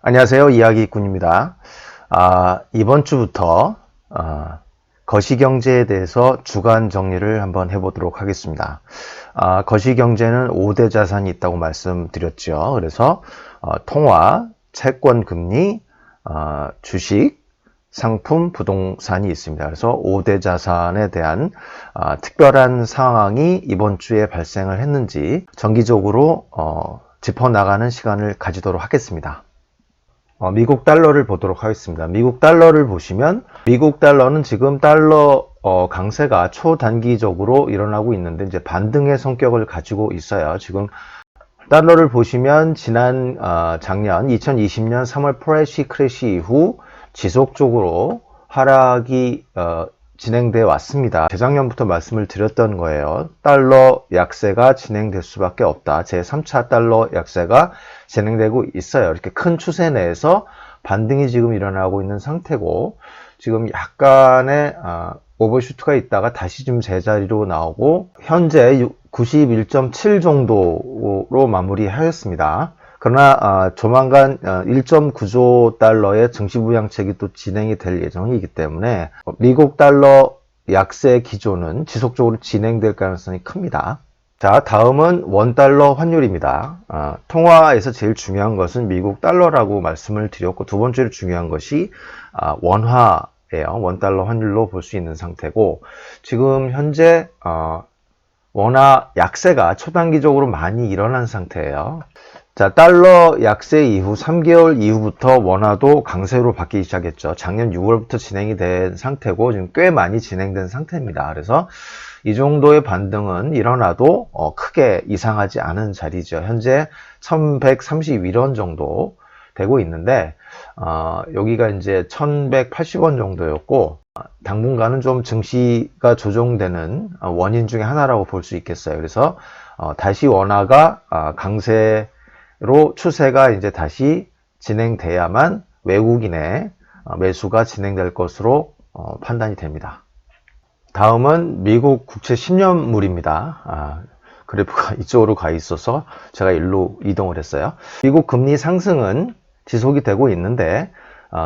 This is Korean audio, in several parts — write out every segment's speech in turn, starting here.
안녕하세요. 이야기꾼입니다. 이번 주부터 거시경제에 대해서 주간 정리를 한번 해보도록 하겠습니다. 거시경제는 5대 자산이 있다고 말씀드렸죠. 그래서 통화, 채권, 금리, 주식, 상품, 부동산이 있습니다. 그래서 5대 자산에 대한 특별한 상황이 이번 주에 발생을 했는지 정기적으로 짚어나가는 시간을 가지도록 하겠습니다. 미국 달러를 보도록 하겠습니다. 미국 달러를 보시면 미국 달러는 지금 달러 강세가 초단기적으로 일어나고 있는데 이제 반등의 성격을 가지고 있어요. 지금 달러를 보시면 지난 작년 2020년 3월 프레시 크래시 이후 지속적으로 하락이 진행돼 왔습니다. 재작년부터 말씀을 드렸던 거예요. 달러 약세가 진행될 수밖에 없다. 제3차 달러 약세가 진행되고 있어요. 이렇게 큰 추세 내에서 반등이 지금 일어나고 있는 상태고, 지금 약간의 오버슈트가 있다가 다시 좀 제자리로 나오고 현재 91.7 정도로 마무리하였습니다. 그러나 조만간 1.9조 달러의 증시부양책이 또 진행이 될 예정이기 때문에 미국 달러 약세 기조는 지속적으로 진행될 가능성이 큽니다. 자, 다음은 원달러 환율입니다. 통화에서 제일 중요한 것은 미국 달러라고 말씀을 드렸고, 두 번째로 중요한 것이 원화예요. 원달러 환율로 볼 수 있는 상태고, 지금 현재 원화 약세가 초단기적으로 많이 일어난 상태예요. 자, 달러 약세 이후 3개월 이후부터 원화도 강세로 바뀌기 시작했죠. 작년 6월부터 진행이 된 상태고 지금 꽤 많이 진행된 상태입니다. 그래서 이 정도의 반등은 일어나도 크게 이상하지 않은 자리죠. 현재 1131원 정도 되고 있는데 여기가 이제 1180원 정도였고, 당분간은 좀 증시가 조정되는 원인 중에 하나라고 볼 수 있겠어요. 그래서 다시 원화가 강세로 추세가 이제 다시 진행돼야만 외국인의 매수가 진행될 것으로 판단이 됩니다. 다음은 미국 국채 10년물입니다. 그래프가 이쪽으로 가 있어서 제가 일로 이동을 했어요. 미국 금리 상승은 지속이 되고 있는데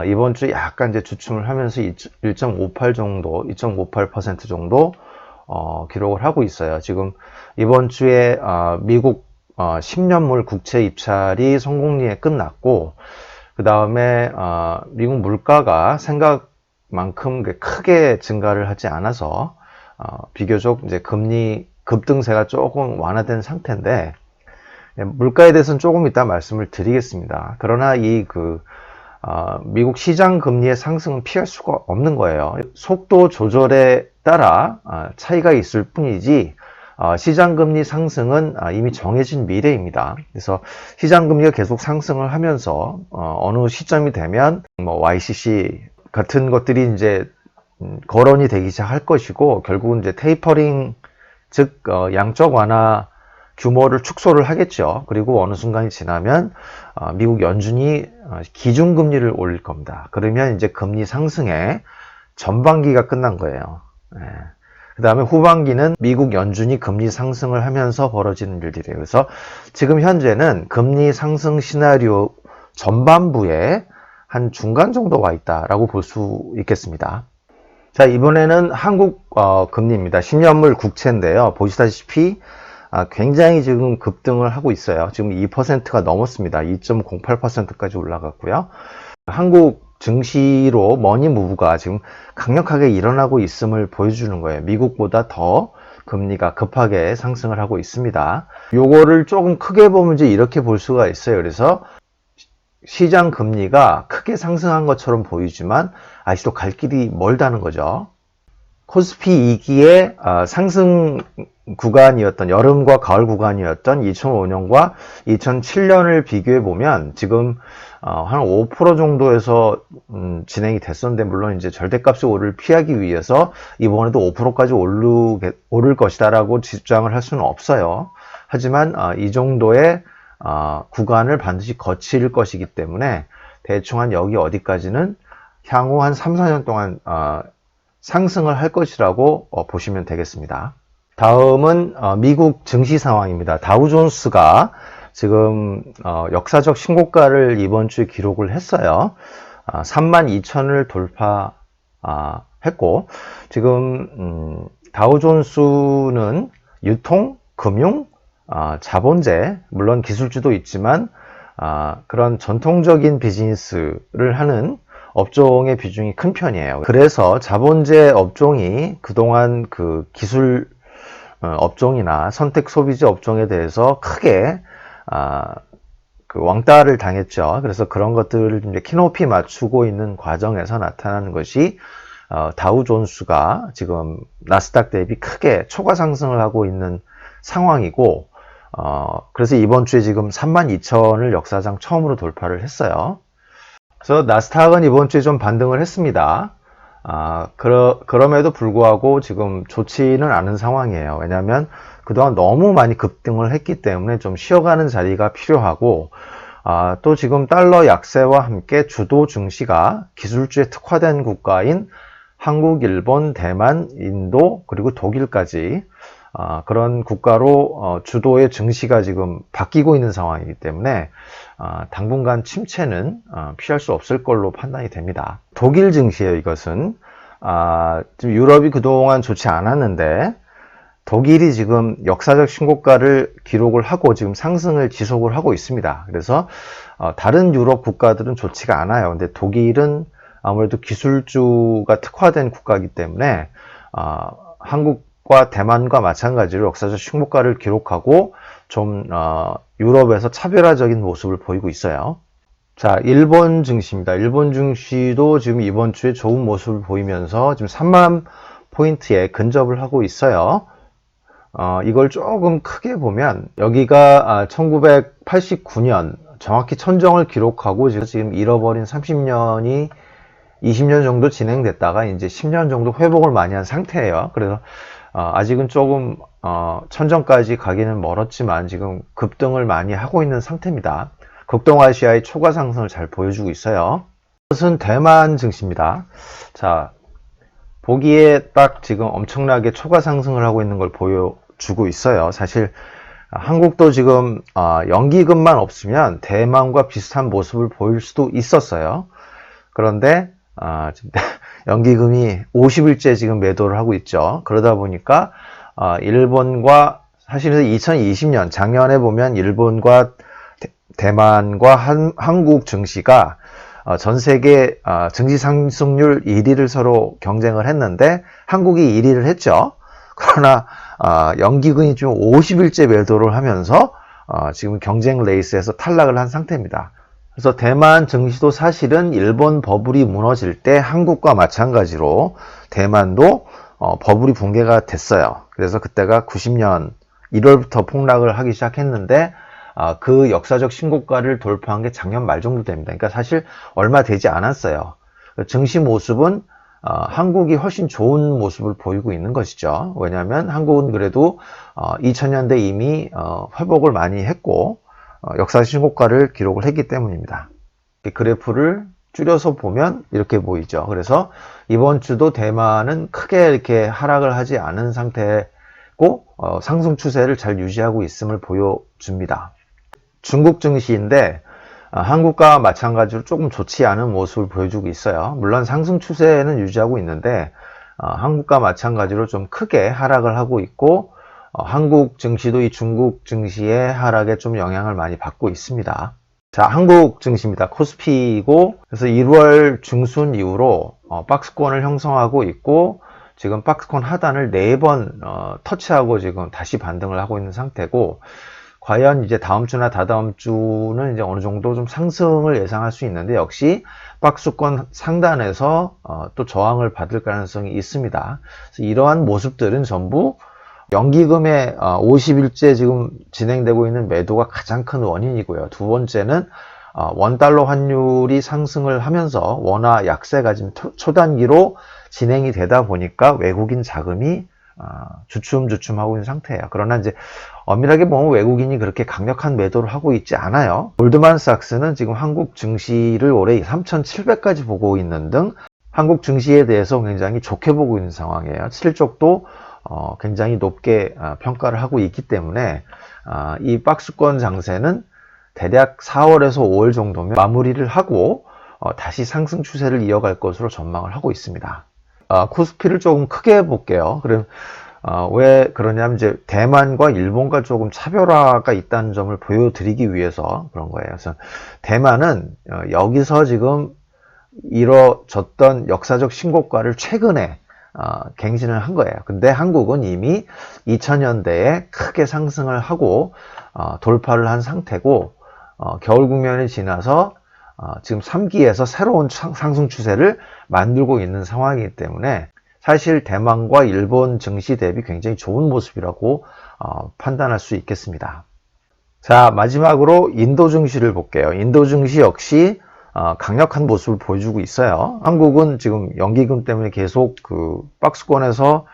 이번 주 약간 이제 주춤을 하면서 1.58 정도, 2.58% 정도 기록을 하고 있어요. 지금 이번 주에 미국 10년물 국채 입찰이 성공리에 끝났고, 그 다음에 미국 물가가 생각만큼 크게 증가를 하지 않아서 비교적 이제 금리 급등세가 조금 완화된 상태인데, 물가에 대해서는 조금 이따 말씀을 드리겠습니다. 그러나 미국 시장 금리의 상승은 피할 수가 없는 거예요. 속도 조절에 따라 차이가 있을 뿐이지 시장 금리 상승은 이미 정해진 미래입니다. 그래서 시장 금리가 계속 상승을 하면서 어느 시점이 되면 YCC 같은 것들이 이제 거론이 되기 시작할 것이고, 결국은 이제 테이퍼링, 즉 양적 완화 규모를 축소를 하겠죠. 그리고 어느 순간이 지나면 미국 연준이 기준금리를 올릴 겁니다. 그러면 이제 금리 상승의 전반기가 끝난 거예요. 그 다음에 후반기는 미국 연준이 금리 상승을 하면서 벌어지는 일들이에요. 그래서 지금 현재는 금리 상승 시나리오 전반부에 한 중간 정도 와 있다라고 볼 수 있겠습니다. 자, 이번에는 한국 금리입니다. 10년물 국채인데요. 보시다시피 굉장히 지금 급등을 하고 있어요. 지금 2%가 넘었습니다. 2.08%까지 올라갔고요. 한국 증시로 머니 무브가 지금 강력하게 일어나고 있음을 보여주는 거예요. 미국보다 더 금리가 급하게 상승을 하고 있습니다. 요거를 조금 크게 보면 이제 이렇게 볼 수가 있어요. 그래서 시장 금리가 크게 상승한 것처럼 보이지만 아직도 갈 길이 멀다는 거죠. 코스피 2기의 상승 구간이었던, 여름과 가을 구간이었던 2005년과 2007년을 비교해 보면 지금 한 5% 정도에서 진행이 됐었는데, 물론 이제 절대값이 오를 피하기 위해서 이번에도 5%까지 오를 것이다라고 주장을 할 수는 없어요. 하지만 이 정도의 구간을 반드시 거칠 것이기 때문에 대충 한 여기 어디까지는 향후 한 3, 4년 동안 상승을 할 것이라고 보시면 되겠습니다. 다음은 미국 증시 상황입니다. 다우존스가 지금 역사적 신고가를 이번 주에 기록을 했어요. 32,000을 돌파했고 지금 다우존스는 유통, 금융, 자본재, 물론 기술주도 있지만 그런 전통적인 비즈니스를 하는 업종의 비중이 큰 편이에요. 그래서 자본재 업종이 그동안 그 기술 업종이나 선택 소비재 업종에 대해서 크게 그 왕따를 당했죠. 그래서 그런 것들을 이제 키높이 맞추고 있는 과정에서 나타나는 것이 다우존스가 지금 나스닥 대비 크게 초과 상승을 하고 있는 상황이고, 그래서 이번 주에 지금 32,000을 역사상 처음으로 돌파를 했어요. 그래서 나스닥은 이번 주에 좀 반등을 했습니다. 그럼에도 불구하고 지금 좋지는 않은 상황이에요. 왜냐하면 그동안 너무 많이 급등을 했기 때문에 좀 쉬어가는 자리가 필요하고, 또 지금 달러 약세와 함께 주도 증시가 기술주에 특화된 국가인 한국, 일본, 대만, 인도, 그리고 독일까지 그런 국가로 주도의 증시가 지금 바뀌고 있는 상황이기 때문에 당분간 침체는 피할 수 없을 걸로 판단이 됩니다. 독일 증시예요. 이것은 지금 유럽이 그동안 좋지 않았는데 독일이 지금 역사적 신고가를 기록을 하고 지금 상승을 지속을 하고 있습니다. 그래서 다른 유럽 국가들은 좋지가 않아요. 근데 독일은 아무래도 기술주가 특화된 국가이기 때문에 한국과 대만과 마찬가지로 역사적 신고가를 기록하고 좀 유럽에서 차별화적인 모습을 보이고 있어요. 자, 일본 증시입니다. 일본 증시도 지금 이번 주에 좋은 모습을 보이면서 지금 3만 포인트에 근접을 하고 있어요. 이걸 조금 크게 보면 여기가 1989년 정확히 천정을 기록하고 지금 잃어버린 30년이 20년 정도 진행됐다가 이제 10년 정도 회복을 많이 한 상태예요. 그래서 아직은 조금 천정까지 가기는 멀었지만 지금 급등을 많이 하고 있는 상태입니다. 극동아시아의 초과 상승을 잘 보여주고 있어요. 이것은 대만 증시입니다. 자, 보기에 딱 지금 엄청나게 초과 상승을 하고 있는 걸 보여주고 있어요. 사실 한국도 지금 연기금만 없으면 대만과 비슷한 모습을 보일 수도 있었어요. 그런데 연기금이 50일째 지금 매도를 하고 있죠. 그러다 보니까 일본과 사실은 2020년 작년에 보면 일본과 대만과 한국 증시가 전 세계 증시 상승률 1위를 서로 경쟁을 했는데 한국이 1위를 했죠. 그러나 연기금이 지금 50일째 매도를 하면서 지금 경쟁 레이스에서 탈락을 한 상태입니다. 그래서 대만 증시도 사실은 일본 버블이 무너질 때 한국과 마찬가지로 대만도 버블이 붕괴가 됐어요. 그래서 그때가 90년 1월부터 폭락을 하기 시작했는데 그 역사적 신고가를 돌파한 게 작년 말 정도 됩니다. 그러니까 사실 얼마 되지 않았어요. 증시 모습은 한국이 훨씬 좋은 모습을 보이고 있는 것이죠. 왜냐하면 한국은 그래도 2000년대 이미 회복을 많이 했고 역사 신고가를 기록을 했기 때문입니다. 그래프를 줄여서 보면 이렇게 보이죠. 그래서 이번 주도 대만은 크게 이렇게 하락을 하지 않은 상태고 상승 추세를 잘 유지하고 있음을 보여줍니다. 중국 증시인데 한국과 마찬가지로 조금 좋지 않은 모습을 보여주고 있어요. 물론 상승 추세는 유지하고 있는데 한국과 마찬가지로 좀 크게 하락을 하고 있고 한국 증시도 이 중국 증시의 하락에 좀 영향을 많이 받고 있습니다. 자, 한국 증시입니다. 코스피이고 그래서 1월 중순 이후로 박스권을 형성하고 있고 지금 박스권 하단을 4번 터치하고 지금 다시 반등을 하고 있는 상태고 과연 이제 다음 주나 다다음 주는 이제 어느 정도 좀 상승을 예상할 수 있는데 역시 박스권 상단에서 또 저항을 받을 가능성이 있습니다. 그래서 이러한 모습들은 전부 연기금의 50일째 지금 진행되고 있는 매도가 가장 큰 원인이고요. 두 번째는 원달러 환율이 상승을 하면서 원화 약세가 지금 초단기로 진행이 되다 보니까 외국인 자금이 주춤주춤하고 있는 상태예요. 그러나 이제 엄밀하게 보면 외국인이 그렇게 강력한 매도를 하고 있지 않아요. 골드만삭스는 지금 한국 증시를 올해 3,700까지 보고 있는 등 한국 증시에 대해서 굉장히 좋게 보고 있는 상황이에요. 실적도 굉장히 높게 평가를 하고 있기 때문에 이 박스권 장세는 대략 4월에서 5월 정도면 마무리를 하고 다시 상승 추세를 이어갈 것으로 전망을 하고 있습니다. 코스피를 조금 크게 볼게요. 그럼 왜 그러냐면 이제 대만과 일본과 조금 차별화가 있다는 점을 보여드리기 위해서 그런 거예요. 그래서 대만은 여기서 지금 이뤄졌던 역사적 신고가를 최근에 갱신을 한 거예요. 근데 한국은 이미 2000년대에 크게 상승을 하고 돌파를 한 상태고 겨울 국면이 지나서 지금 3기에서 새로운 상승 추세를 만들고 있는 상황이기 때문에 사실 대만과 일본 증시 대비 굉장히 좋은 모습이라고 판단할 수 있겠습니다. 자, 마지막으로 인도 증시를 볼게요. 인도 증시 역시 강력한 모습을 보여주고 있어요. 한국은 지금 연기금 때문에 계속 그 박스권에서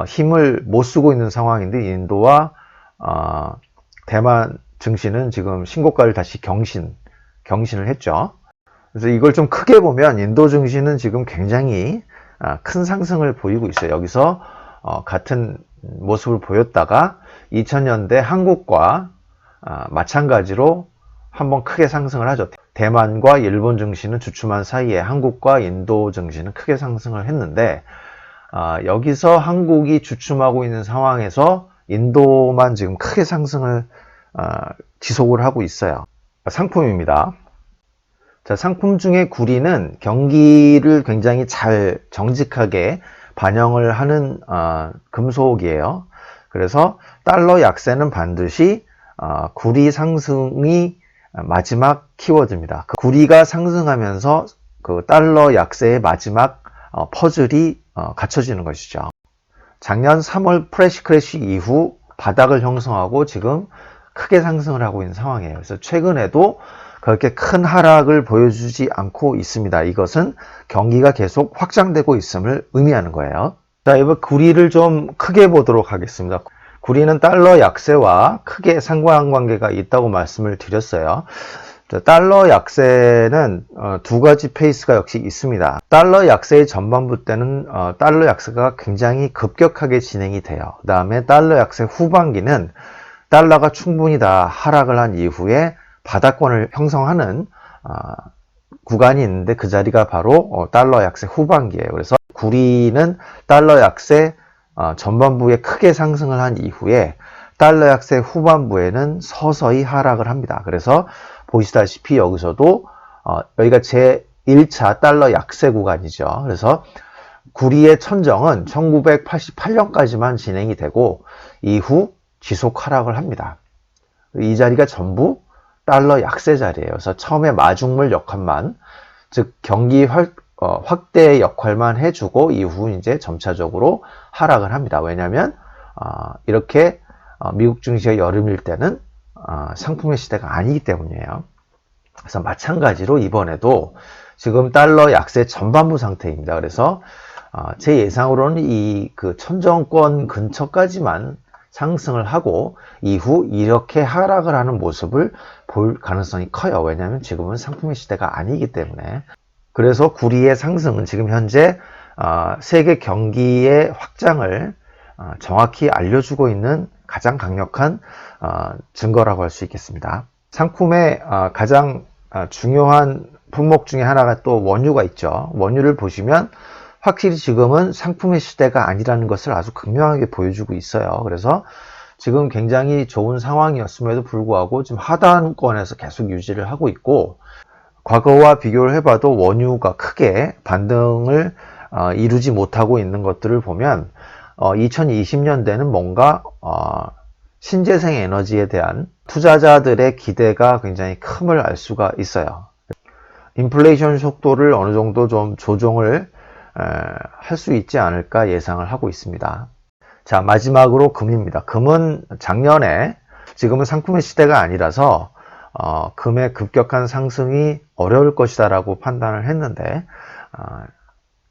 힘을 못 쓰고 있는 상황인데 인도와 대만 증시는 지금 신고가를 다시 경신을 했죠. 그래서 이걸 좀 크게 보면 인도 증시는 지금 굉장히 큰 상승을 보이고 있어요. 여기서 같은 모습을 보였다가 2000년대 한국과 마찬가지로 한번 크게 상승을 하죠. 대만과 일본 증시는 주춤한 사이에 한국과 인도 증시는 크게 상승을 했는데 여기서 한국이 주춤하고 있는 상황에서 인도만 지금 크게 상승을 지속을 하고 있어요. 상품입니다. 자, 상품 중에 구리는 경기를 굉장히 잘 정직하게 반영을 하는 금속이에요. 그래서 달러 약세는 반드시 구리 상승이 마지막 키워드입니다. 그 구리가 상승하면서 그 달러 약세의 마지막 퍼즐이 갖춰지는 것이죠. 작년 3월 프레시 크래시 이후 바닥을 형성하고 지금 크게 상승을 하고 있는 상황이에요. 그래서 최근에도 그렇게 큰 하락을 보여주지 않고 있습니다. 이것은 경기가 계속 확장되고 있음을 의미하는 거예요. 자, 이번 구리를 좀 크게 보도록 하겠습니다. 구리는 달러 약세와 크게 상관관계가 있다고 말씀을 드렸어요. 달러 약세는 두 가지 페이스가 역시 있습니다. 달러 약세의 전반부 때는 달러 약세가 굉장히 급격하게 진행이 돼요. 그 다음에 달러 약세 후반기는 달러가 충분히 다 하락을 한 이후에 바닥권을 형성하는 구간이 있는데 그 자리가 바로 달러 약세 후반기예요. 그래서 구리는 달러 약세 전반부에 크게 상승을 한 이후에 달러 약세 후반부에는 서서히 하락을 합니다. 그래서 보시다시피 여기서도 여기가 제1차 달러 약세 구간이죠. 그래서 구리의 천정은 1988년까지만 진행이 되고 이후 지속 하락을 합니다. 이 자리가 전부 달러 약세 자리예요. 그래서 처음에 마중물 역할만, 즉 경기 확대 역할만 해주고 이후 이제 점차적으로 하락을 합니다. 왜냐하면 이렇게 미국 증시가 여름일 때는 상품의 시대가 아니기 때문이에요. 그래서 마찬가지로 이번에도 지금 달러 약세 전반부 상태입니다. 그래서 제 예상으로는 이 그 천정권 근처까지만 상승을 하고 이후 이렇게 하락을 하는 모습을 볼 가능성이 커요. 왜냐하면 지금은 상품의 시대가 아니기 때문에. 그래서 구리의 상승은 지금 현재 세계 경기의 확장을 정확히 알려주고 있는 가장 강력한 증거라고 할 수 있겠습니다. 상품의 가장 중요한 품목 중에 하나가 또 원유가 있죠. 원유를 보시면 확실히 지금은 상품의 시대가 아니라는 것을 아주 극명하게 보여주고 있어요. 그래서 지금 굉장히 좋은 상황이었음에도 불구하고 지금 하단권에서 계속 유지를 하고 있고, 과거와 비교를 해봐도 원유가 크게 반등을 이루지 못하고 있는 것들을 보면 2020년대는 뭔가 신재생 에너지에 대한 투자자들의 기대가 굉장히 큼을 알 수가 있어요. 인플레이션 속도를 어느 정도 좀 조정을 할 수 있지 않을까 예상을 하고 있습니다. 자, 마지막으로 금입니다. 금은 작년에, 지금은 상품의 시대가 아니라서 금의 급격한 상승이 어려울 것이다 라고 판단을 했는데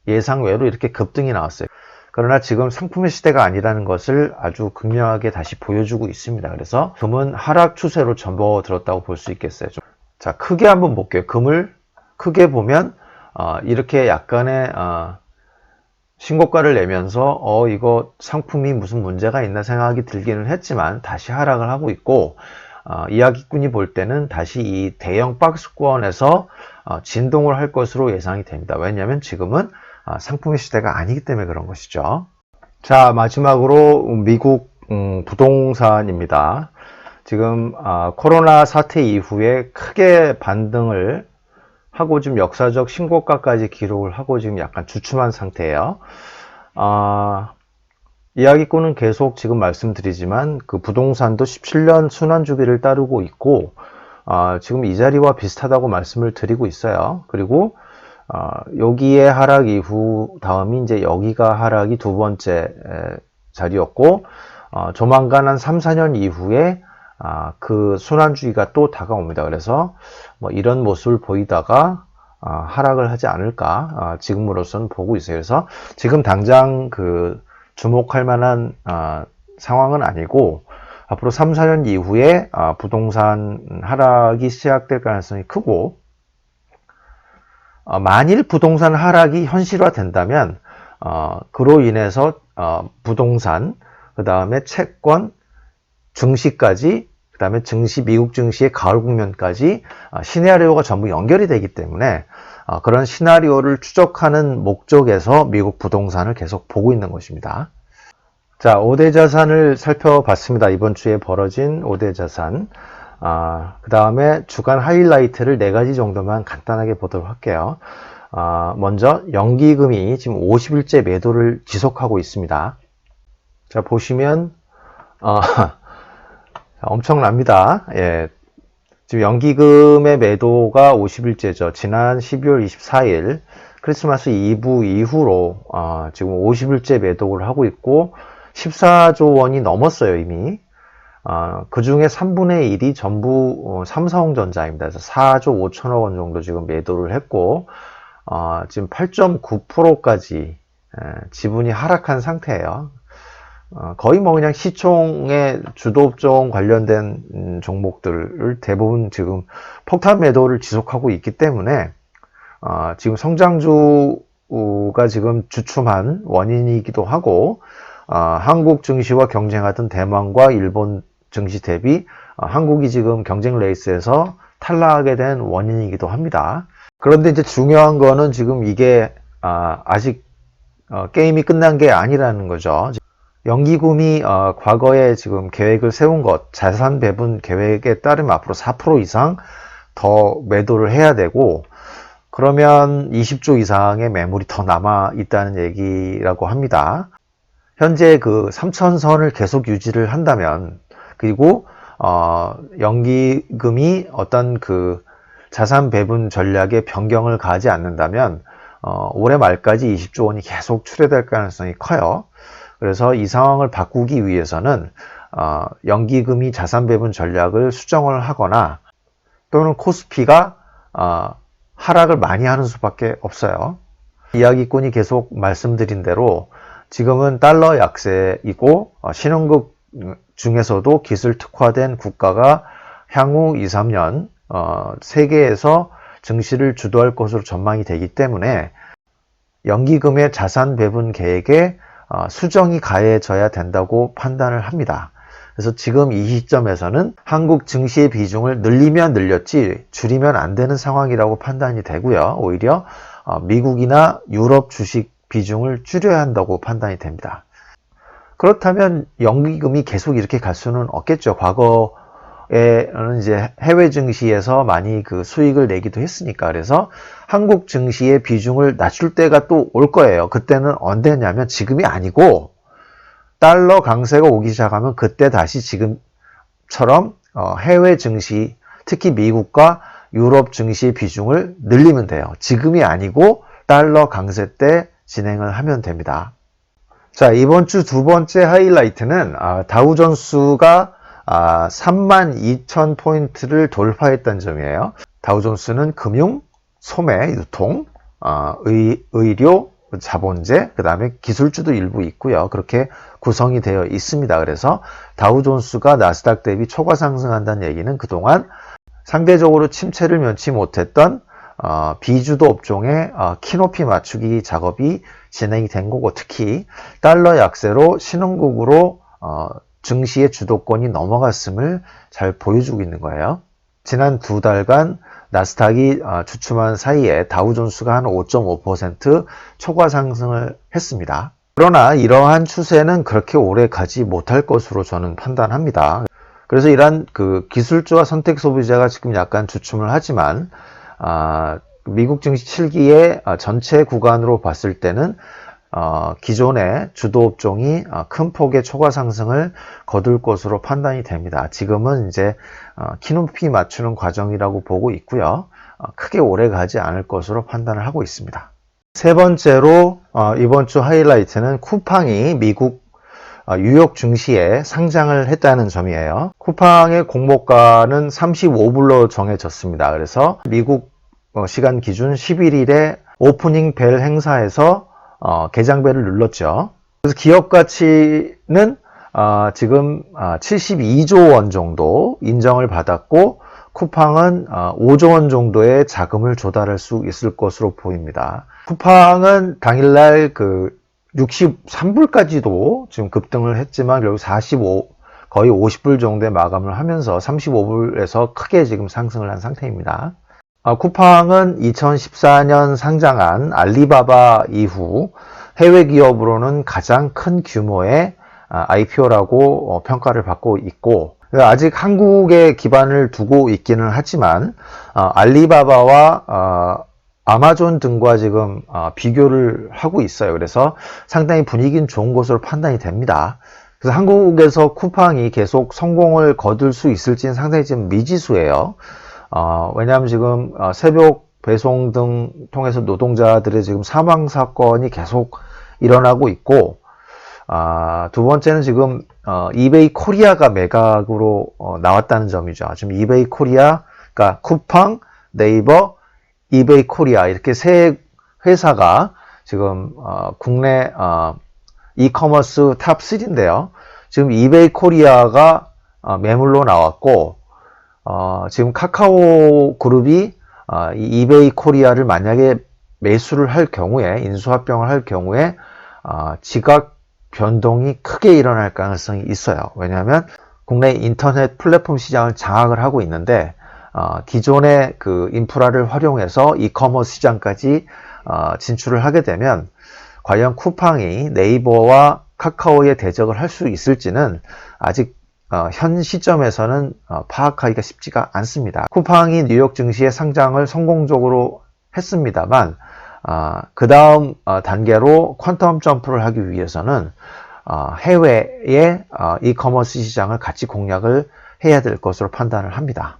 예상외로 이렇게 급등이 나왔어요. 그러나 지금 상품의 시대가 아니라는 것을 아주 극명하게 다시 보여주고 있습니다. 그래서 금은 하락 추세로 접어들었다고 볼 수 있겠어요. 자, 크게 한번 볼게요. 금을 크게 보면 이렇게 약간의 신고가를 내면서 이거 상품이 무슨 문제가 있나 생각이 들기는 했지만 다시 하락을 하고 있고, 이야기꾼이 볼 때는 다시 이 대형 박스권에서 진동을 할 것으로 예상이 됩니다. 왜냐하면 지금은 상품의 시대가 아니기 때문에 그런 것이죠. 자, 마지막으로 미국 부동산입니다. 지금 코로나 사태 이후에 크게 반등을 하고 지금 역사적 신고가까지 기록을 하고 지금 약간 주춤한 상태예요. 이야기꾼은 계속 지금 말씀드리지만 그 부동산도 17년 순환 주기를 따르고 있고 지금 이 자리와 비슷하다고 말씀을 드리고 있어요. 그리고 여기에 하락 이후 다음이 이제 여기가 하락이 두 번째 자리였고 조만간 한 3, 4년 이후에 그 순환 주기가 또 다가옵니다. 그래서 뭐 이런 모습을 보이다가 하락을 하지 않을까 지금으로서는 보고 있어요. 그래서 지금 당장 그 주목할 만한 상황은 아니고 앞으로 3, 4년 이후에 부동산 하락이 시작될 가능성이 크고 만일 부동산 하락이 현실화된다면 그로 인해서 부동산, 그 다음에 채권, 증시까지, 그 다음에 증시, 미국 증시의 가을 국면까지 시나리오가 전부 연결이 되기 때문에 그런 시나리오를 추적하는 목적에서 미국 부동산을 계속 보고 있는 것입니다. 자, 5대 자산을 살펴봤습니다. 이번 주에 벌어진 5대 자산. 그 다음에 주간 하이라이트를 4가지 정도만 간단하게 보도록 할게요. 먼저 연기금이 지금 50일째 매도를 지속하고 있습니다. 자, 보시면 엄청납니다. 예, 지금 연기금의 매도가 50일째죠. 지난 12월 24일 크리스마스 이브 이후로 지금 50일째 매도를 하고 있고 14조 원이 넘었어요, 이미. 그 중에 3분의 1이 전부 삼성전자입니다. 그래서 4조 5천억 원 정도 지금 매도를 했고, 지금 8.9%까지 지분이 하락한 상태예요. 거의 뭐 그냥 시총의 주도업종 관련된 종목들을 대부분 지금 폭탄 매도를 지속하고 있기 때문에, 지금 성장주가 지금 주춤한 원인이기도 하고, 한국 증시와 경쟁하던 대만과 일본 증시 대비 한국이 지금 경쟁 레이스에서 탈락하게 된 원인이기도 합니다. 그런데 이제 중요한 거는 지금 이게 아직 게임이 끝난 게 아니라는 거죠. 연기금이 과거에 지금 계획을 세운 것, 자산 배분 계획에 따르면 앞으로 4% 이상 더 매도를 해야 되고, 그러면 20조 이상의 매물이 더 남아 있다는 얘기라고 합니다. 현재 그 3천선을 계속 유지를 한다면, 그리고 연기금이 어떤 그 자산 배분 전략의 변경을 가지 않는다면 올해 말까지 20조 원이 계속 출회될 가능성이 커요. 그래서 이 상황을 바꾸기 위해서는 연기금이 자산 배분 전략을 수정을 하거나 또는 코스피가 하락을 많이 하는 수밖에 없어요. 이야기꾼이 계속 말씀드린 대로 지금은 달러 약세이고 신흥국 중에서도 기술 특화된 국가가 향후 2, 3년 세계에서 증시를 주도할 것으로 전망이 되기 때문에 연기금의 자산 배분 계획에 수정이 가해져야 된다고 판단을 합니다. 그래서 지금 이 시점에서는 한국 증시의 비중을 늘리면 늘렸지 줄이면 안 되는 상황이라고 판단이 되고요. 오히려 미국이나 유럽 주식 비중을 줄여야 한다고 판단이 됩니다. 그렇다면 연기금이 계속 이렇게 갈 수는 없겠죠. 과거에는 이제 해외 증시에서 많이 그 수익을 내기도 했으니까. 그래서 한국 증시의 비중을 낮출 때가 또 올 거예요. 그때는 언제냐면 지금이 아니고 달러 강세가 오기 시작하면 그때 다시 지금처럼 해외 증시, 특히 미국과 유럽 증시의 비중을 늘리면 돼요. 지금이 아니고 달러 강세 때 진행을 하면 됩니다. 자, 이번 주 두 번째 하이라이트는 다우존스가 32,000포인트를 돌파했다는 점이에요. 다우존스는 금융, 소매, 유통, 의료, 자본재, 그 다음에 기술주도 일부 있고요. 그렇게 구성이 되어 있습니다. 그래서 다우존스가 나스닥 대비 초과 상승한다는 얘기는 그동안 상대적으로 침체를 면치 못했던 비주도 업종의 키높이 맞추기 작업이 진행이 된 거고, 특히 달러 약세로 신흥국으로 증시의 주도권이 넘어갔음을 잘 보여주고 있는 거예요. 지난 2달간 나스닥이 주춤한 사이에 다우존스가 한 5.5% 초과 상승을 했습니다. 그러나 이러한 추세는 그렇게 오래 가지 못할 것으로 저는 판단합니다. 그래서 이러한 기술주와 선택 소비자가 지금 약간 주춤을 하지만 미국 증시 7기의 전체 구간으로 봤을 때는 기존의 주도 업종이 큰 폭의 초과 상승을 거둘 것으로 판단이 됩니다. 지금은 이제 키높이 맞추는 과정이라고 보고 있고요. 크게 오래 가지 않을 것으로 판단을 하고 있습니다. 세 번째로 이번 주 하이라이트는 쿠팡이 미국 뉴욕 증시에 상장을 했다는 점이에요. 쿠팡의 공모가는 35불로 정해졌습니다. 그래서 미국 시간 기준 11일에 오프닝 벨 행사에서 개장벨을 눌렀죠. 그래서 기업 가치는 지금 72조 원 정도 인정을 받았고, 쿠팡은 5조 원 정도의 자금을 조달할 수 있을 것으로 보입니다. 쿠팡은 당일날 63불까지도 지금 급등을 했지만 결국 거의 50불 정도의 마감을 하면서 35불에서 크게 지금 상승을 한 상태입니다. 쿠팡은 2014년 상장한 알리바바 이후 해외 기업으로는 가장 큰 규모의 IPO라고 평가를 받고 있고, 아직 한국에 기반을 두고 있기는 하지만 알리바바와 아마존 등과 지금 비교를 하고 있어요. 그래서 상당히 분위기는 좋은 것으로 판단이 됩니다. 그래서 한국에서 쿠팡이 계속 성공을 거둘 수 있을지는 상당히 지금 미지수예요. 왜냐하면 지금 새벽 배송 등 통해서 노동자들의 지금 사망 사건이 계속 일어나고 있고, 두 번째는 지금 이베이 코리아가 매각으로 나왔다는 점이죠. 지금 이베이 코리아, 그러니까 쿠팡, 네이버, 이베이 코리아 이렇게 세 회사가 지금 국내 이커머스 탑 3인데요. 지금 이베이 코리아가 매물로 나왔고, 지금 카카오 그룹이 이 이베이 코리아를 만약에 매수를 할 경우에, 인수합병을 할 경우에 지각 변동이 크게 일어날 가능성이 있어요. 왜냐하면 국내 인터넷 플랫폼 시장을 장악을 하고 있는데, 기존의 인프라를 활용해서 이커머스 시장까지 진출을 하게 되면 과연 쿠팡이 네이버와 카카오에 대적을 할 수 있을지는 아직 현 시점에서는 파악하기가 쉽지가 않습니다. 쿠팡이 뉴욕 증시에 상장을 성공적으로 했습니다만, 그 다음 단계로 퀀텀 점프를 하기 위해서는 해외의 이커머스 시장을 같이 공략을 해야 될 것으로 판단을 합니다.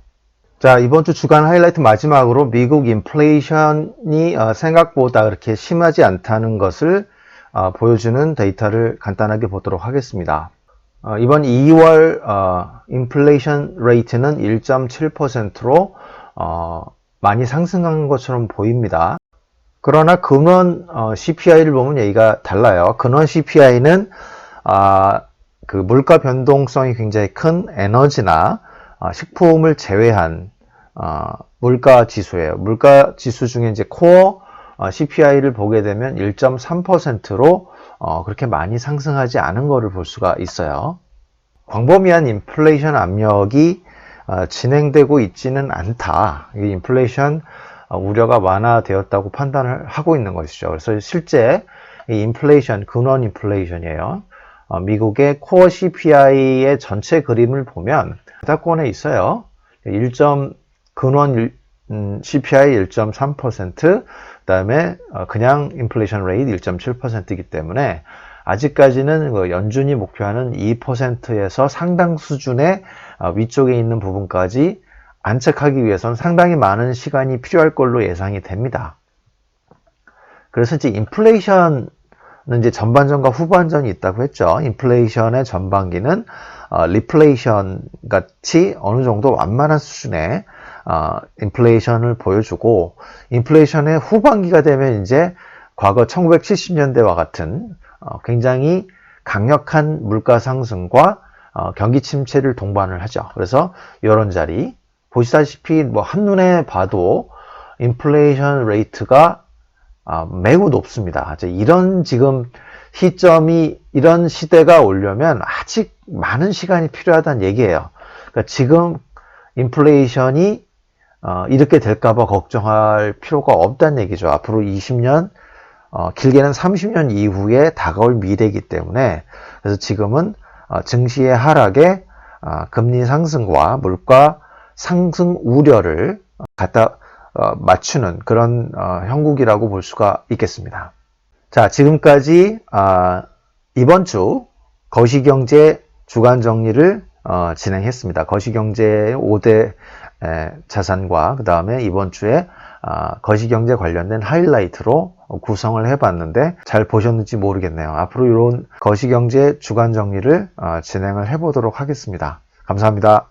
자, 이번 주 주간 하이라이트 마지막으로 미국 인플레이션이 생각보다 그렇게 심하지 않다는 것을 보여주는 데이터를 간단하게 보도록 하겠습니다. 이번 2월 인플레이션 레이트는 1.7%로 많이 상승한 것처럼 보입니다. 그러나 근원 CPI를 보면 얘기가 달라요. 근원 CPI는 물가 변동성이 굉장히 큰 에너지나 식품을 제외한 물가 지수예요. 물가 지수 중에 이제 코어 CPI를 보게 되면 1.3%로 그렇게 많이 상승하지 않은 것을 볼 수가 있어요. 광범위한 인플레이션 압력이 진행되고 있지는 않다. 이 인플레이션 우려가 완화되었다고 판단을 하고 있는 것이죠. 그래서 실제 이 인플레이션, 근원 인플레이션이에요. 미국의 코어 CPI의 전체 그림을 보면 하단권에 있어요. 근원 CPI 1.3%, 그 다음에 그냥 인플레이션 레이트 1.7%이기 때문에 아직까지는 연준이 목표하는 2%에서 상당 수준의 위쪽에 있는 부분까지 안착하기 위해서는 상당히 많은 시간이 필요할 걸로 예상이 됩니다. 그래서 이제 인플레이션은 이제 전반전과 후반전이 있다고 했죠. 인플레이션의 전반기는 리플레이션 같이 어느 정도 완만한 수준의 인플레이션을 보여주고, 인플레이션의 후반기가 되면 이제 과거 1970년대와 같은 굉장히 강력한 물가 상승과 경기 침체를 동반을 하죠. 그래서 이런 자리 보시다시피 한눈에 봐도 인플레이션 레이트가 매우 높습니다. 이런 지금 이런 시대가 오려면 아직 많은 시간이 필요하다는 얘기예요. 그러니까 지금 인플레이션이 이렇게 될까봐 걱정할 필요가 없다는 얘기죠. 앞으로 20년, 길게는 30년 이후에 다가올 미래이기 때문에, 그래서 지금은 증시의 하락에 금리 상승과 물가 상승 우려를 갖다 맞추는 그런 형국이라고 볼 수가 있겠습니다. 자, 지금까지 이번 주 거시경제 주간 정리를 진행했습니다. 거시경제의 5대 자산과 그 다음에 이번 주에 거시경제 관련된 하이라이트로 구성을 해봤는데 잘 보셨는지 모르겠네요. 앞으로 이런 거시경제 주간 정리를 진행을 해보도록 하겠습니다. 감사합니다.